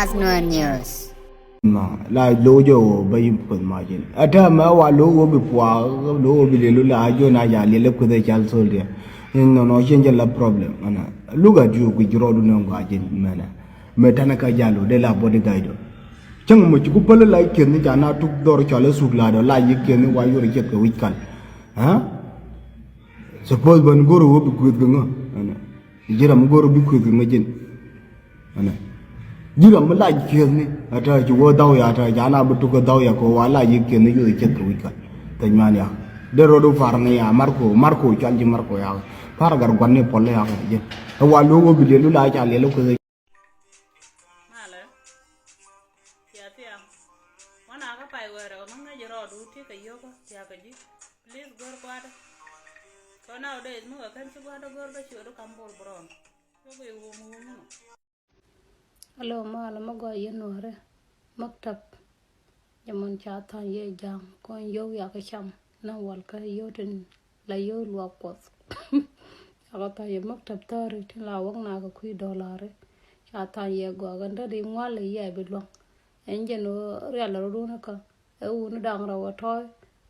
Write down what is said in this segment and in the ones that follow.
as Nuer News. Ma la lojo bay pun margin ata ma wa logo bi pwa logo bi le la ajo na ya le ko de chal sol dia no change la problem ana luga ju ku jiro du no ajin mana me tanaka jalo de la body guide chang mo ku pala la ken ni jana tuk dor chale suk la do la yi ken wa yori ket ko wikal ha suppose ban goro bi ku nga ana jira mo goro bi ku nga jin ana jira mo la ken ni ata ju wo daw ya ta jana bu ko daw ya ko wala yi ken ni yori ket ko wikal tan man ya de rodo far ne ya marco chanji marco ya far gar gonne polle ya je wa logo bi le la ja le ko Wana ka pai wera manga jiro du ti ka yoko ti ka ji please gor kwada so nowadays mu kan ci gwada gor ba ci do kambol bron yo be wo mu no Hello mala mago yenore maktab jamon chata ye jam kon yo ya ka cham na wal ka yo tin la yo lo pot aga ta ye maktab tare tin la wang na ka kui dollar chata ye go ganda di ngwale ye be lo enje no real ro na ka e un dang ra wa toy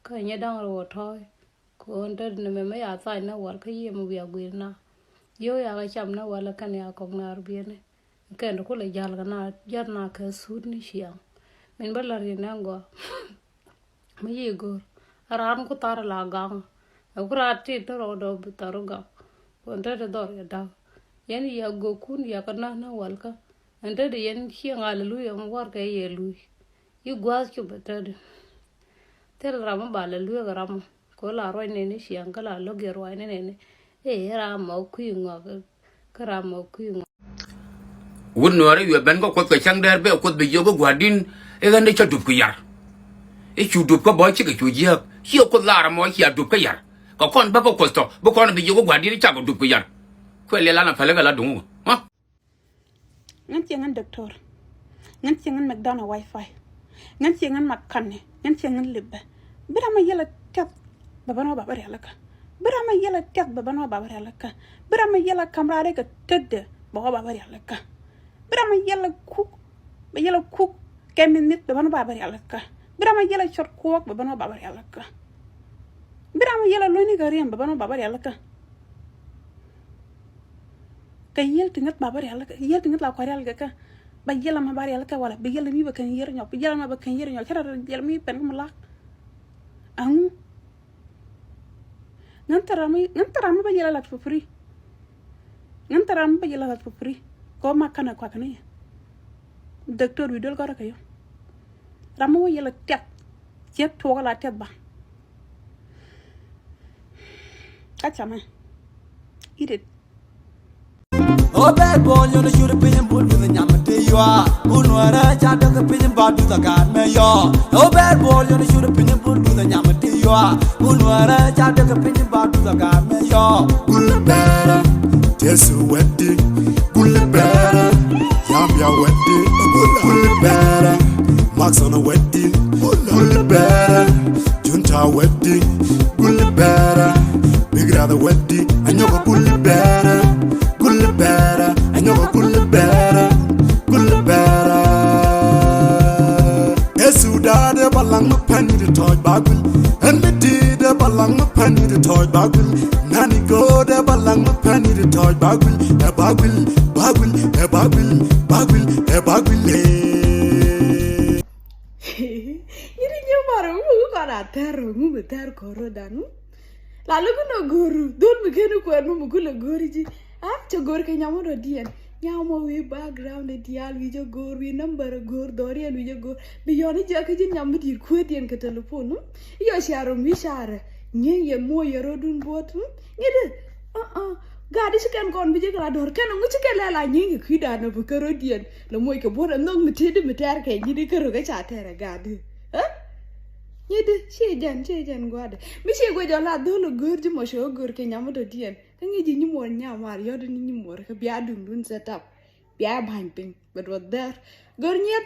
ka nye dang ra wa toy ko nda ne me ya ta na wal ka ye mu ya gwi na yo ya ka cham na wala kan ya ko na arbi ne ken ko le jal ga na jar na ka sud ni shiang min bala ri na go mi ye go aram ko tar la gang akura ti to ro do taru ga ko nda de dor ya da yen ya go kun ya ka na wal ka anda de yen shiang hallelujah mo war ka ye lui yu gwas chu betade tel ram ba le lu ga ram ko la ro ne ni shiang ka la lo ge ro ne ne e ram mo ku ngo ka ram mo ku ngo wun Nuer yu ben ko ko chang der be ko be yo go gwadin e ga ne cha dup ku yar e chu dup ko bo chi ga chu ji hi ko la ram mo hi dup ka yar ko kon ba ko to bo kon be yo go gwadin cha go dup ku yar ko le la na fa le ga la du ha ngan ci ngan doctor ngan ci ngan mcdonald wifi ngan ci ngan makane ngan ci ngan libbe birama yela tet babano babar yalaka birama yela tet babano babar yalaka birama yela kamrade ka tedde baba babar yalaka birama yela cook keminit babano babar yalaka birama yela short cook babano babar yalaka birama yela loni gariem babano babar yalaka ka yel tingat babar yalaka yel tingat la kwari yalaka ba yela ma bar yalaka wala ba yela mi ba kan yer ñop yela ma ba kan yer ñop cara yela mi pen ko la ang ngantara mi ba yela lat fofri ngantara mi ba yela lat fofri ko makana kwa kan docteur wi dol ko raka yo ramu yela tet jet to la tet ba acha ma ide Oh, bad boy, you're the shooter pigeon bull with a yamate. You are Unwara, chat of the pigeon bar to the guard, may you. Oh, bad boy, you're the shooter pigeon bull with a yamate. You are Unwara, chat of the pigeon bar to the guard, may you. Gulabara, Tesu wedding, Gulabara, Yambia wedding, Gulabara, Max on a wedding, Gulabara, Junta wedding, Gulabara, Big Brother wedding, and you're Gulabara. Better, I know a good better. Esuda de balang no penny the toy bagul, and the tea de balang no penny the toy bagul. Nanny go de balang no penny the toy bagul, a bagul, a bagul. Ini nyamara mu kana terro mu betar koro danu lalu kuno guru don begenu ko anu mu gula goriji to gor ke nyamo do dien nyamo we background dial wi jo gor wi number gor dori wi jo gor bi yoni je ke jin nyamo dir ko dien ke telephone yo sharo mi share nye ye mo ye rodun bot ngede gadi sikan kon bi je kala dor kan ngu ci kala la nyi ki da na bu kero dien lo moy ke bot ndong mi tede mi ter ke nyi di kero ga cha tere gadi nyede shejan gwade mi she go jala dolo gorji mo sho gor ke nyamo do dien ngi ji nyimo nyamar yodo ni nyimo ka biya dun setup biya bamping but what there gor nyet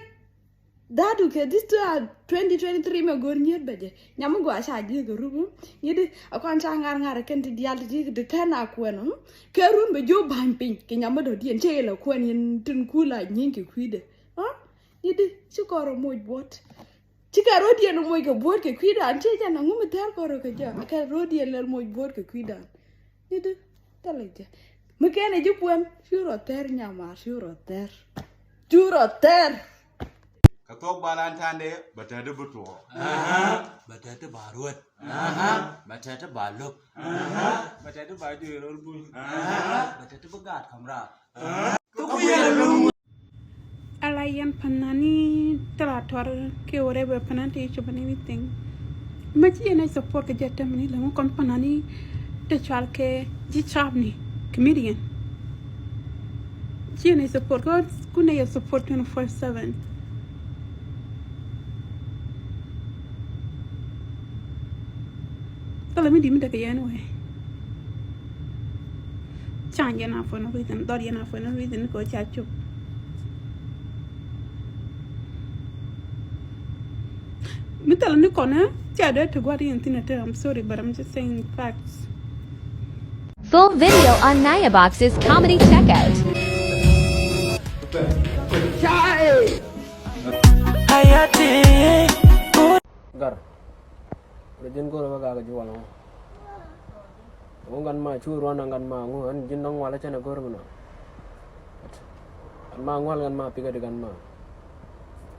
dadu ke this 2023 me gor nyet beje nyamo go asha ji go rubu nyede akon cha ngar ken ti dial ti de kana kweno kerun be jo bamping ke nyamo do dien che la kwen yin tun kula nyinki kwide ha Yidi chikoro moj bot. Chika rodi en moj ke bot ke kwidan cheja na ngume ter koro ke ja. Aka rodi en moj bot ke kwidan. Yidi talaja. Mekene jupuem shuro ter nyama shuro ter. Juro ter. Katok balantande batata buto. Batata barut. Batata baluk. Batata baju rorbun. Batata bagat kamra. Alayan panani trator ke whatever pananti chuban anything. Machi and I support ke jatamani la kon panani te chalke ji chabni comedian. Ji and I support God kuna ya support 24/7. Tala mi dimita ke anyway. Chan yana for no reason, dot yana for no reason ko chachup. Mitala ni kona chada to go into I'm sorry, but I'm just saying facts. Full video on Nayabox's comedy checkout. Gar. Rejin ko raga ga jual no. Ngan ma chu ron ngan ma ngu an jin nang wala chana gor muna. Ma ngwal ngan ma piga de gan ma.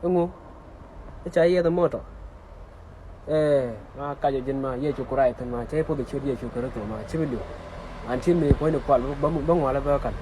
Ngu. Cha ye da moto. Ma ka je jin ma ye chu kurai tan ma che po de chu ye chu kar to ma chibilu. An tin me ko ne kwal bang wala ba kan.